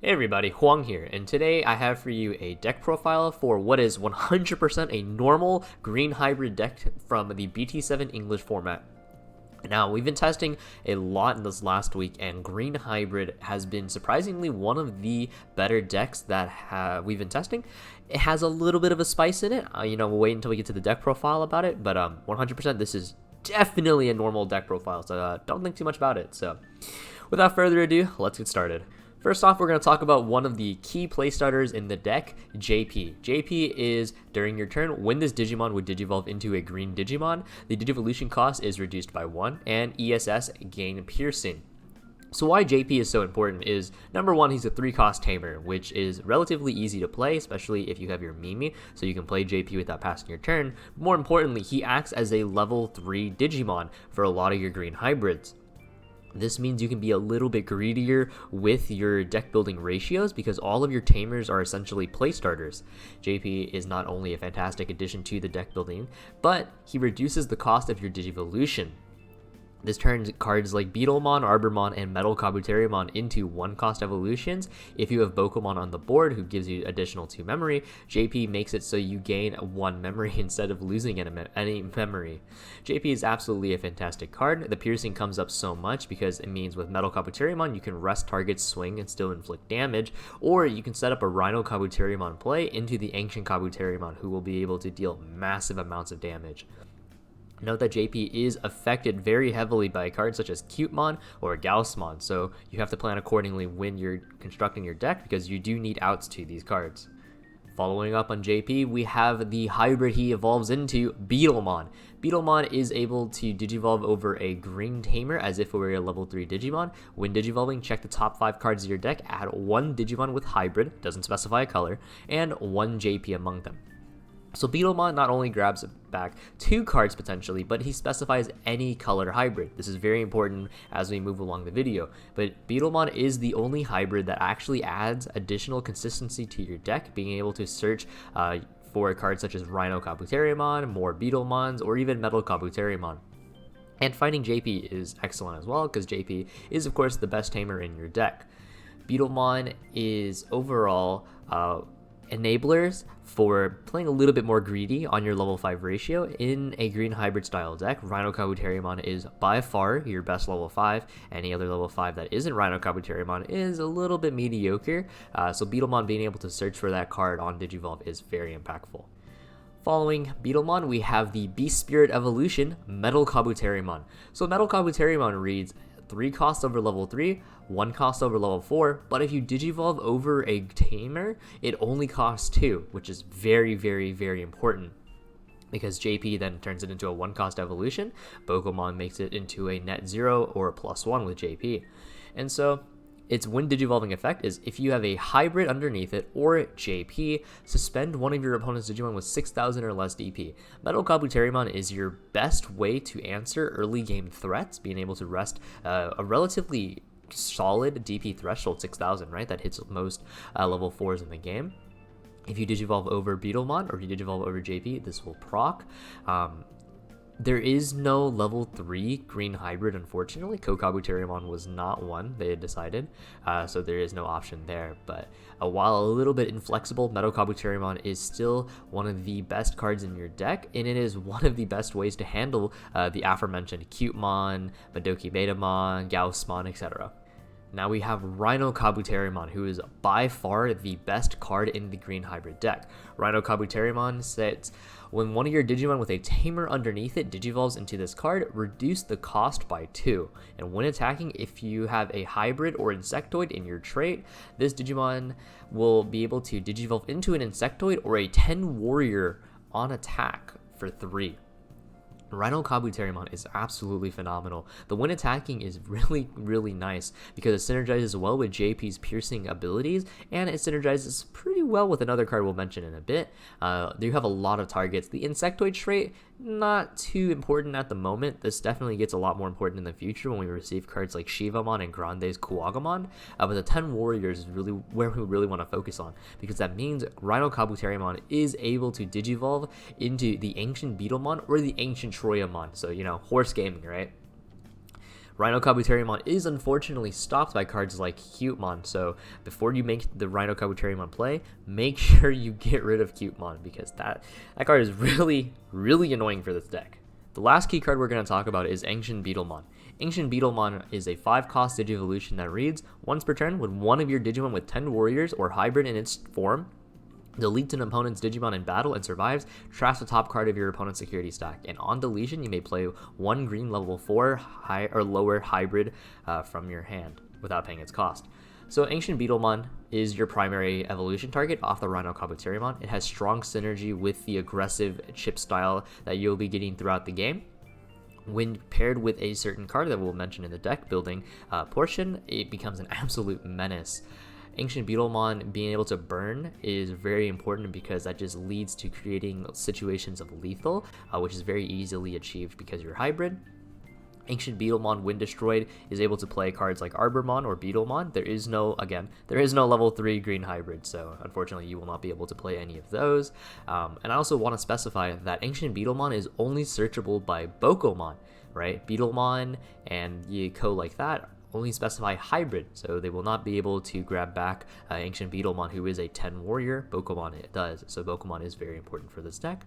Hey everybody, Hoang here, and today I have for you a deck profile for what is 100% a normal green hybrid deck from the BT7 English format. Now, we've been testing a lot in this last week, and green hybrid has been surprisingly one of the better decks that we've been testing. It has a little bit of a spice in it, we'll wait until we get to the deck profile about it, but 100% this is definitely a normal deck profile, so don't think too much about it. So, without further ado, let's get started. First off, we're going to talk about one of the key playstarters in the deck, JP. JP is, during your turn, when this Digimon would Digivolve into a green Digimon, the Digivolution cost is reduced by 1, and ESS gain Piercing. So why JP is so important is, number one, he's a 3-cost Tamer, which is relatively easy to play, especially if you have your Mimi, so you can play JP without passing your turn. More importantly, he acts as a level 3 Digimon for a lot of your green hybrids. This means you can be a little bit greedier with your deck building ratios because all of your Tamers are essentially playstarters. JP is not only a fantastic addition to the deck building, but he reduces the cost of your Digivolution. This turns cards like Beetlemon, Arbormon, and MetalKabuterimon into 1-cost evolutions. If you have Bokomon on the board, who gives you additional 2 memory, JP makes it so you gain 1 memory instead of losing any memory. JP is absolutely a fantastic card. The piercing comes up so much because it means with MetalKabuterimon, you can rest target's swing and still inflict damage, or you can set up a Rhinokabuterimon play into the AncientBeetlemon, who will be able to deal massive amounts of damage. Note that JP is affected very heavily by cards such as Cutemon or Gaussmon, so you have to plan accordingly when you're constructing your deck because you do need outs to these cards. Following up on JP, we have the hybrid he evolves into, Beetlemon. Beetlemon is able to Digivolve over a green Tamer as if it were a level 3 Digimon. When Digivolving, check the top 5 cards of your deck, add 1 Digimon with hybrid, doesn't specify a color, and 1 JP among them. So Beetlemon not only grabs back 2 cards potentially, but he specifies any color hybrid. This is very important as we move along the video, but Beetlemon is the only hybrid that actually adds additional consistency to your deck, being able to search for cards such as Rhinokabuterimon, more Beetlemons, or even MetalKabuterimon. And finding JP is excellent as well, because JP is of course the best Tamer in your deck. Beetlemon is overall enablers for playing a little bit more greedy on your level 5 ratio in a green hybrid style deck. Rhinokabuterimon is by far your best level 5. Any other level 5 that isn't Rhinokabuterimon is a little bit mediocre, so Beetlemon being able to search for that card on Digivolve is very impactful. Following Beetlemon, we have the Beast Spirit evolution, MetalKabuterimon. So MetalKabuterimon reads 3 costs over level 3, 1 cost over level 4, but if you Digivolve over a Tamer, it only costs 2, which is very, very, very important. Because JP then turns it into a 1-cost evolution, Bokomon makes it into a net 0 or a +1 with JP. And so, its when Digivolving effect is if you have a hybrid underneath it or JP, suspend one of your opponent's Digimon with 6,000 or less DP. MetalKabuterimon is your best way to answer early game threats, being able to rest a relatively solid DP threshold, 6,000, right? That hits most level 4s in the game. If you Digivolve over Beetlemon or if you Digivolve over JP, this will proc. There is no level 3 green hybrid, unfortunately. Kokabuterimon was not one, they had decided, so there is no option there. But while a little bit inflexible, MetalKabuterimon is still one of the best cards in your deck, and it is one of the best ways to handle the aforementioned Cutemon, MetalKabuterimon, Gaussmon, etc. Now we have Rhinokabuterimon, who is by far the best card in the green hybrid deck. Rhinokabuterimon sets when one of your Digimon with a Tamer underneath it Digivolves into this card, reduce the cost by 2. And when attacking, if you have a hybrid or insectoid in your trait, this Digimon will be able to Digivolve into an insectoid or a 10 warrior on attack for 3. Rhinokabuterimon is absolutely phenomenal. The when attacking is really, really nice because it synergizes well with JP's piercing abilities, and it synergizes pretty well with another card we'll mention in a bit. You have a lot of targets. The insectoid trait, not too important at the moment. This definitely gets a lot more important in the future when we receive cards like Shivamon and Grande's Kuwagamon, but the 10 warriors is really where we really want to focus on, because that means Rhinokabuterimon is able to Digivolve into the AncientBeetlemon or the Ancient Troyamon, so horse gaming, right? Rhinokabuterimon is unfortunately stopped by cards like Cutemon, so before you make the Rhinokabuterimon play, make sure you get rid of Cutemon, because that card is really annoying for this deck. The last key card we're going to talk about is AncientBeetlemon. AncientBeetlemon is a 5-cost Digivolution that reads, once per turn, when one of your Digimon with 10 warriors or hybrid in its form deletes an opponent's Digimon in battle and survives, trash the top card of your opponent's security stack. And on deletion, you may play one green level 4 high or lower hybrid from your hand without paying its cost. So AncientBeetlemon is your primary evolution target off the Rhinokabuterimon. It has strong synergy with the aggressive chip style that you'll be getting throughout the game. When paired with a certain card that we'll mention in the deck building portion, it becomes an absolute menace. AncientBeetlemon being able to burn is very important because that just leads to creating situations of lethal, which is very easily achieved because you're hybrid. AncientBeetlemon, when destroyed, is able to play cards like Arbormon or Beetlemon. There is no level 3 green hybrid, so unfortunately you will not be able to play any of those. And I also want to specify that AncientBeetlemon is only searchable by Bokomon, right? Beetlemon and Yiko like that only specify hybrid, so they will not be able to grab back AncientBeetlemon, who is a 10 warrior. Bokomon it does, so Bokomon is very important for this deck.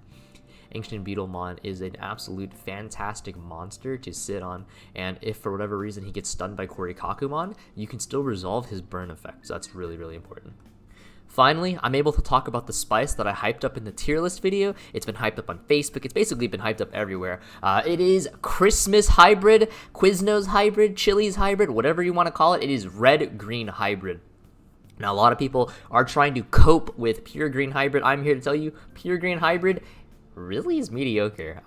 AncientBeetlemon is an absolute fantastic monster to sit on, and if for whatever reason he gets stunned by Korikakumon, you can still resolve his burn effect, so that's really important. Finally, I'm able to talk about the spice that I hyped up in the tier list video. It's been hyped up on Facebook. It's basically been hyped up everywhere. It is Christmas hybrid, Quiznos hybrid, Chili's hybrid, whatever you want to call it. It is red-green hybrid. Now, a lot of people are trying to cope with pure green hybrid. I'm here to tell you, pure green hybrid really is mediocre.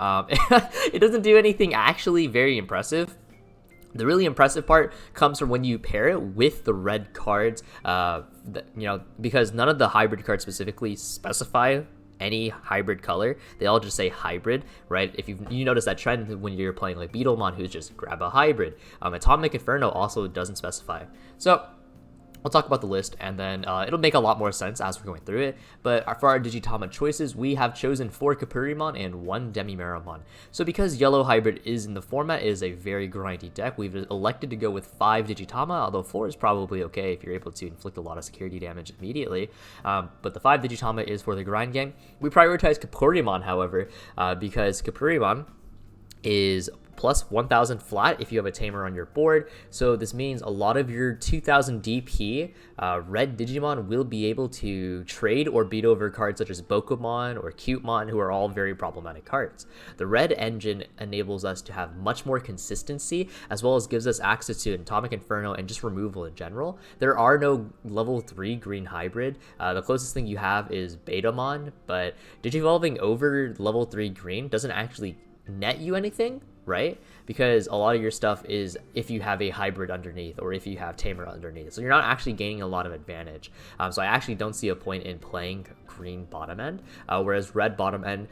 It doesn't do anything actually very impressive. The really impressive part comes from when you pair it with the red cards, because none of the hybrid cards specifically specify any hybrid color. They all just say hybrid, right? If you notice that trend when you're playing like Beetlemon, who's just grab a hybrid. Atomic Inferno also doesn't specify. So we'll talk about the list, and then it'll make a lot more sense as we're going through it. But for our Digitama choices, we have chosen 4 Kapurimon and 1 Demimeramon. So because Yellow Hybrid is in the format, it is a very grindy deck, we've elected to go with 5 Digitama, although 4 is probably okay if you're able to inflict a lot of security damage immediately. But the 5 Digitama is for the grind game. We prioritize Kapurimon, however, because Kapurimon is plus 1000 flat if you have a Tamer on your board. So this means a lot of your 2000 DP red Digimon will be able to trade or beat over cards such as Bokomon or Cutemon, who are all very problematic cards. The red engine enables us to have much more consistency, as well as gives us access to Atomic Inferno and just removal in general. There are no level 3 green hybrid. The closest thing you have is Betamon, but Digivolving over level 3 green doesn't actually net you anything, right? Because a lot of your stuff is if you have a hybrid underneath or if you have Tamer underneath, so you're not actually gaining a lot of advantage. So I actually don't see a point in playing green bottom end, whereas red bottom end,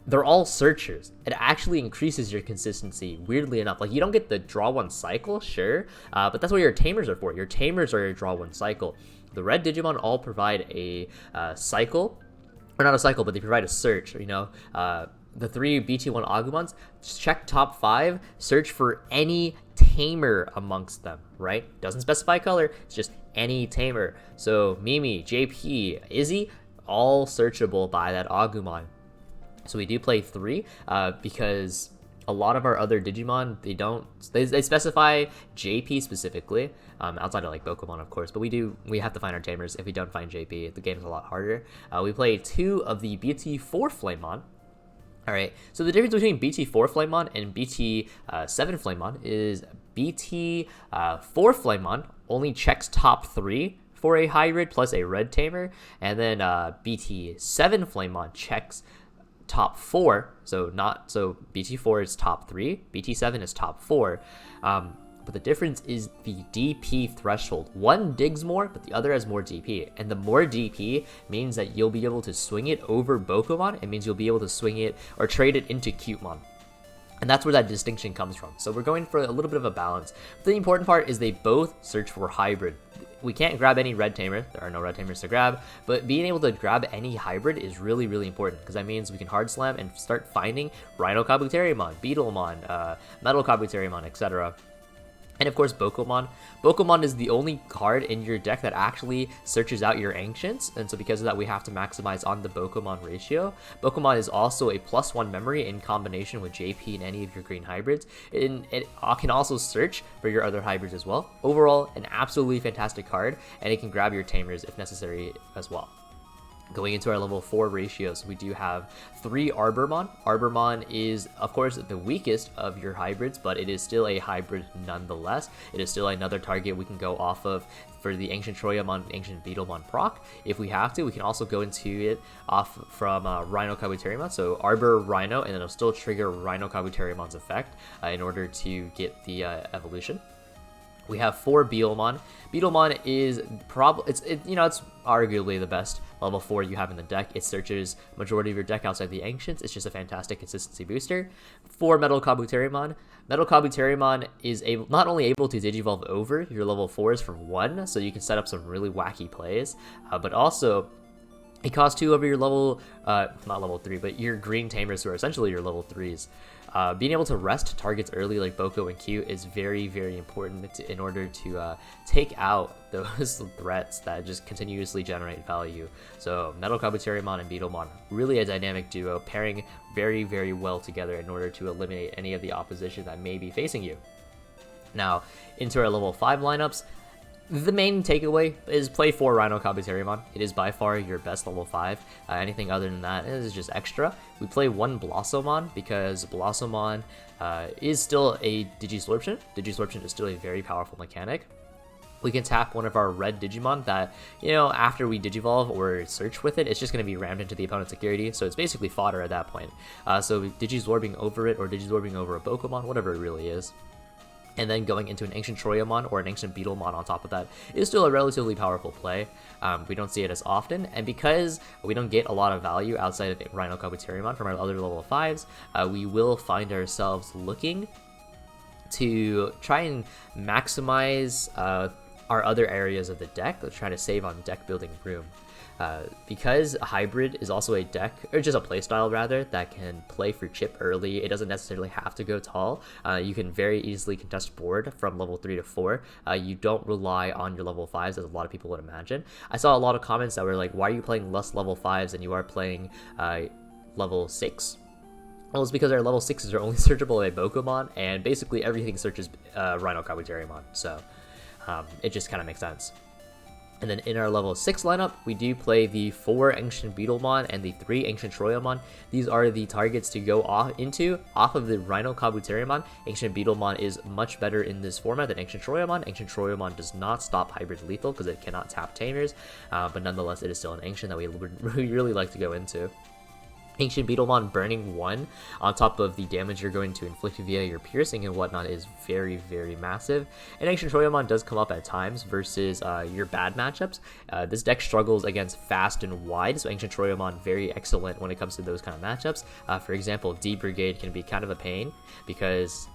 they're all searchers. It actually increases your consistency, weirdly enough. Like, you don't get the draw one cycle, sure, but that's what your Tamers are for. Your Tamers are your draw one cycle. The red Digimon all provide a cycle, or not a cycle, but they provide a search, the 3 BT1 Agumons, check top 5, search for any Tamer amongst them, right? Doesn't specify color, it's just any Tamer. So Mimi, JP, Izzy, all searchable by that Agumon. So we do play 3 because a lot of our other Digimon, they specify JP specifically, outside of like Bokomon, of course, but we have to find our Tamers. If we don't find JP, the game's a lot harder. We play 2 of the BT4 Flamemon. Alright, so the difference between BT4 Flamemon and BT7 Flamemon is BT4 Flamemon only checks top 3 for a hybrid plus a red Tamer, and then BT7 Flamemon checks top 4, so BT4 is top 3, BT7 is top 4, but the difference is the DP threshold. One digs more, but the other has more DP. And the more DP means that you'll be able to swing it over Bokomon. It means you'll be able to swing it or trade it into Cutemon. And that's where that distinction comes from. So we're going for a little bit of a balance. But the important part is they both search for hybrid. We can't grab any red Tamer. There are no red Tamers to grab. But being able to grab any hybrid is really important, because that means we can hard slam and start finding Rhinokabuterimon, Beetlemon, MetalKabuterimon, etc. And of course, Beetlemon. Beetlemon is the only card in your deck that actually searches out your Ancients, and so because of that, we have to maximize on the Beetlemon ratio. Beetlemon is also a +1 memory in combination with JP and any of your green hybrids. And it can also search for your other hybrids as well. Overall, an absolutely fantastic card, and it can grab your Tamers if necessary as well. Going into our level 4 ratios, we do have 3 Arbormon. Arbormon is, of course, the weakest of your hybrids, but it is still a hybrid nonetheless. It is still another target we can go off of for the Ancient Troyamon, Ancient Beetlemon proc. If we have to, we can also go into it off from Rhinokabuterimon, so Arbor Rhino, and it'll still trigger Rhinokabuterimon's effect in order to get the evolution. We have 4 Beetlemon. Beetlemon is it's arguably the best level 4 you have in the deck. It searches majority of your deck outside the Ancients. It's just a fantastic consistency booster. 4 MetalKabuterimon. MetalKabuterimon is not only able to digivolve over your level 4s for 1, so you can set up some really wacky plays, but also it costs 2 over your level, not level 3, but your green Tamers, who are essentially your level 3s. Being able to rest targets early like Boko and Q is very, very important in order to take out those threats that just continuously generate value. So MetalKabuterimon and Beetlemon, really a dynamic duo, pairing very, very well together in order to eliminate any of the opposition that may be facing you. Now, into our level 5 lineups. The main takeaway is play 4 Rhinokabuterimon. It is by far your best level 5. Anything other than that is just extra. We play 1 Blossomon because Blossomon is still a Digislorption. Digislorption is still a very powerful mechanic. We can tap one of our red Digimon that, after we Digivolve or search with it, it's just going to be rammed into the opponent's security, so it's basically fodder at that point. So Digisorbing over it or Digisorbing over a Pokemon, whatever it really is. And then going into an Ancient Troyamon or an Ancient Beetlemon on top of that is still a relatively powerful play. We don't see it as often, and because we don't get a lot of value outside of Rhinokabuterimon from our other level 5s, we will find ourselves looking to try and maximize our other areas of the deck. Let's try to save on deck building room. Because a hybrid is also a deck, or just a playstyle rather, that can play for chip early. It doesn't necessarily have to go tall. You can very easily contest board from level 3 to 4. You don't rely on your level 5s as a lot of people would imagine. I saw a lot of comments that were like, why are you playing less level 5s than you are playing level 6? Well, it's because our level 6s are only searchable by Pokemon, and basically everything searches Rhinokabuterimon, so it just kind of makes sense. And then in our level 6 lineup, we do play the 4 Ancient Beetlemon and the 3 Ancient Troyamon. These are the targets to go off of the Rhinokabuterimon. Ancient Beetlemon is much better in this format than Ancient Troyamon. Ancient Troyamon does not stop hybrids lethal because it cannot tap Tamers, but nonetheless it is still an Ancient that we would really like to go into. Ancient Beetlemon burning 1 on top of the damage you're going to inflict via your piercing and whatnot is very, very massive. And Ancient Troyamon does come up at times versus your bad matchups. This deck struggles against fast and wide, so Ancient Troyamon very excellent when it comes to those kind of matchups. For example, D Brigade can be kind of a pain because,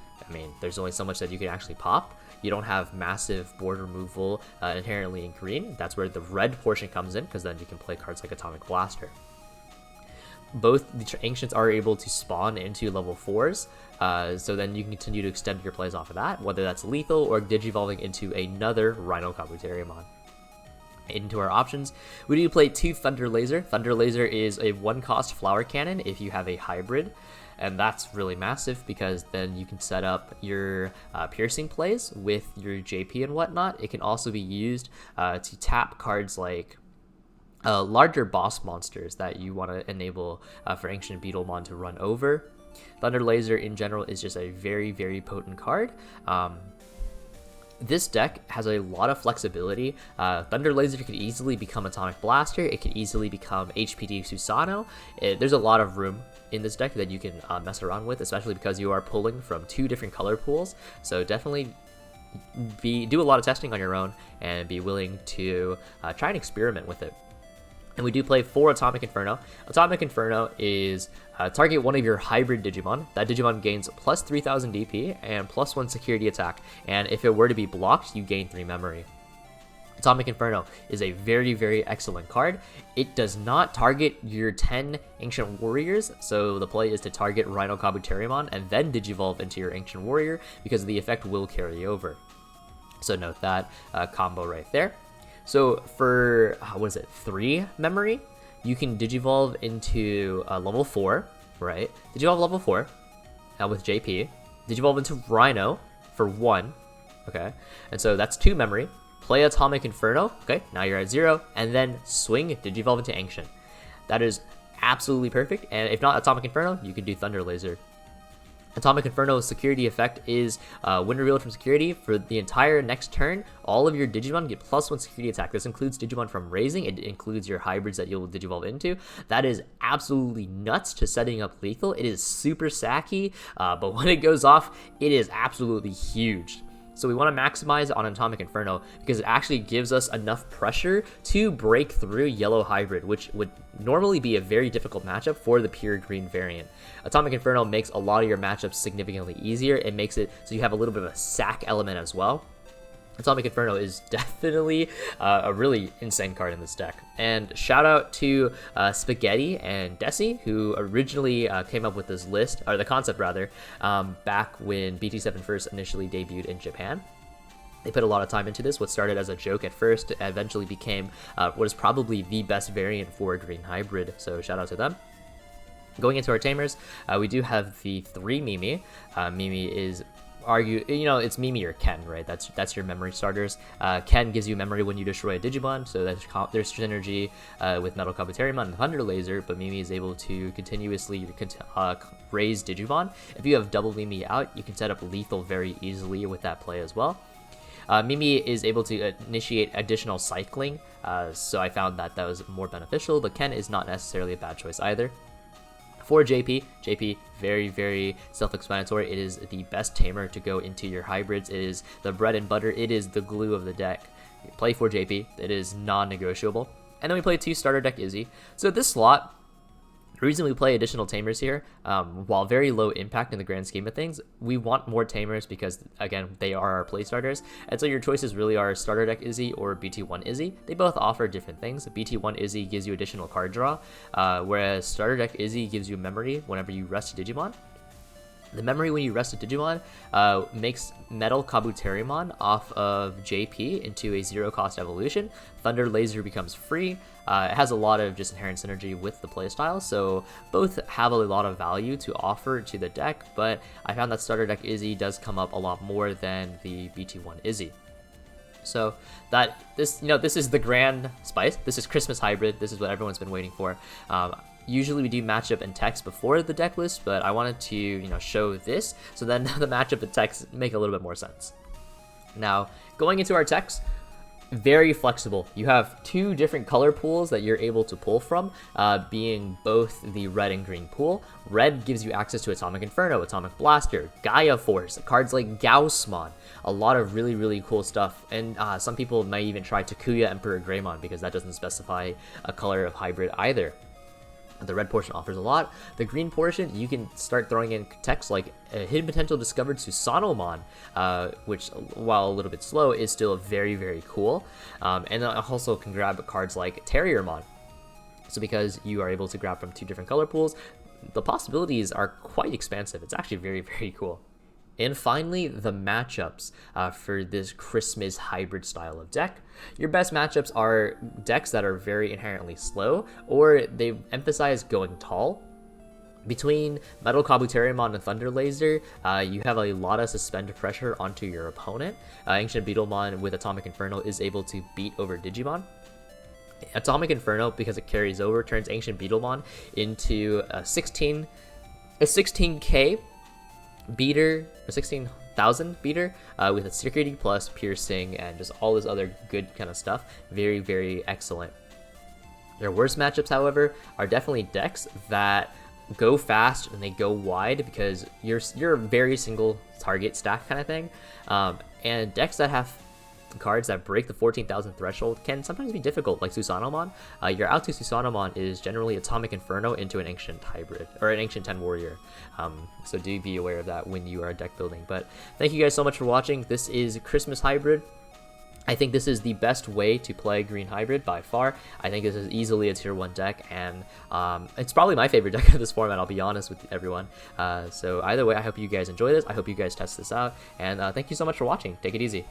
there's only so much that you can actually pop. You don't have massive board removal inherently in green. That's where the red portion comes in, because then you can play cards like Atomic Blaster. Both the Ancients are able to spawn into level 4s, so then you can continue to extend your plays off of that, whether that's lethal or digivolving into another Rhinokabuterimon. Into our options, we do play 2 Thunder Laser. Thunder Laser is a 1-cost flower cannon if you have a hybrid, and that's really massive because then you can set up your piercing plays with your JP and whatnot. It can also be used to tap cards like larger boss monsters that you want to enable for Ancient Beetlemon to run over. Thunder Laser in general is just a very, very potent card. This deck has a lot of flexibility. Thunder Laser could easily become Atomic Blaster. It could easily become HPD Susano. There's a lot of room in this deck that you can mess around with, especially because you are pulling from 2 different color pools. So definitely do a lot of testing on your own and be willing to try and experiment with it. And we do play 4 Atomic Inferno. Atomic Inferno is target one of your hybrid Digimon. That Digimon gains plus 3000 DP and plus 1 security attack. And if it were to be blocked, you gain 3 memory. Atomic Inferno is a very, very excellent card. It does not target your 10 Ancient Warriors, so the play is to target Rhinokabuterimon and then Digivolve into your Ancient Warrior because the effect will carry over. So note that combo right there. So for, what is it, 3 memory, you can Digivolve into level 4, right? Digivolve level 4 with JP. Digivolve into Rhino for 1, okay? And so that's 2 memory. Play Atomic Inferno, okay? Now you're at 0. And then swing, Digivolve into Ancient. That is absolutely perfect. And if not Atomic Inferno, you can do Thunder Laser. Atomic Inferno's security effect is when revealed from security for the entire next turn, all of your Digimon get +1 security attack. This includes Digimon from raising, it includes your hybrids that you'll Digivolve into. That is absolutely nuts to setting up lethal. It is super sacky, but when it goes off, it is absolutely huge. So we want to maximize on Atomic Inferno because it actually gives us enough pressure to break through Yellow Hybrid, which would normally be a very difficult matchup for the pure green variant. Atomic Inferno makes a lot of your matchups significantly easier. It makes it so you have a little bit of a sack element as well. Atomic Inferno is definitely a really insane card in this deck. And shout out to Spaghetti and Desi, who originally came up with this list, or the concept rather, back when BT7 first initially debuted in Japan. They put a lot of time into this. What started as a joke at first eventually became what is probably the best variant for a green hybrid, so shout out to them. Going into our Tamers, we do have the 3 Mimi. Mimi is it's Mimi or Ken, right? That's your memory starters. Ken gives you memory when you destroy a Digimon, so there's synergy with MetalKabuterimon and Thunder Laser, but Mimi is able to continuously raise Digimon. If you have double Mimi out, you can set up lethal very easily with that play as well. Mimi is able to initiate additional cycling, so I found that was more beneficial, but Ken is not necessarily a bad choice either. For JP, very, very self-explanatory. It is the best tamer to go into your hybrids. It is the bread and butter. It is the glue of the deck. You play for JP. It is non-negotiable. And then we play 2 starter deck Izzy. So this slot, the reason we play additional tamers here, while very low impact in the grand scheme of things, we want more tamers because, again, they are our play starters. And so your choices really are starter deck Izzy or BT1 Izzy. They both offer different things. BT1 Izzy gives you additional card draw, whereas starter deck Izzy gives you memory whenever you rest Digimon. The memory when you rest a Digimon makes MetalKabuterimon off of JP into a 0-cost evolution. Thunder Laser becomes free. It has a lot of just inherent synergy with the playstyle, so both have a lot of value to offer to the deck, but I found that starter deck Izzy does come up a lot more than the BT1 Izzy. So this is the grand spice. This is Christmas hybrid. This is what everyone's been waiting for. Usually we do matchup and text before the deck list, but I wanted to show this, so then the matchup and text make a little bit more sense. Now, going into our text, very flexible. You have 2 different color pools that you're able to pull from, being both the red and green pool. Red gives you access to Atomic Inferno, Atomic Blaster, Gaia Force, cards like Gaussmon, a lot of really, really cool stuff. And some people might even try Takuya Emperor Greymon because that doesn't specify a color of hybrid either. The red portion offers a lot. The green portion, you can start throwing in text like Hidden Potential discovered Susanomon, which, while a little bit slow, is still very, very cool. And then I also can grab cards like Terriermon. So because you are able to grab from 2 different color pools, the possibilities are quite expansive. It's actually very, very cool. And finally, the matchups for this Christmas hybrid style of deck. Your best matchups are decks that are very inherently slow, or they emphasize going tall. Between MetalKabuterimon and Thunder Laser, you have a lot of suspend pressure onto your opponent. AncientBeetlemon with Atomic Inferno is able to beat over Digimon. Atomic Inferno, because it carries over, turns AncientBeetlemon into a 16k beater, or 16,000 beater, with a security plus piercing and just all this other good kind of stuff. Very, very excellent. Their worst matchups, however, are definitely decks that go fast and they go wide because you're a very single target stack kind of thing, and decks that have cards that break the 14,000 threshold can sometimes be difficult, like Susanomon. Your out to Susanomon is generally Atomic Inferno into an Ancient hybrid, or an Ancient 10 Warrior. So do be aware of that when you are deck building. But thank you guys so much for watching. This is Christmas Hybrid. I think this is the best way to play Green Hybrid by far. I think this is easily a tier 1 deck, and it's probably my favorite deck of this format, I'll be honest with everyone. So either way, I hope you guys enjoy this. I hope you guys test this out, and thank you so much for watching. Take it easy.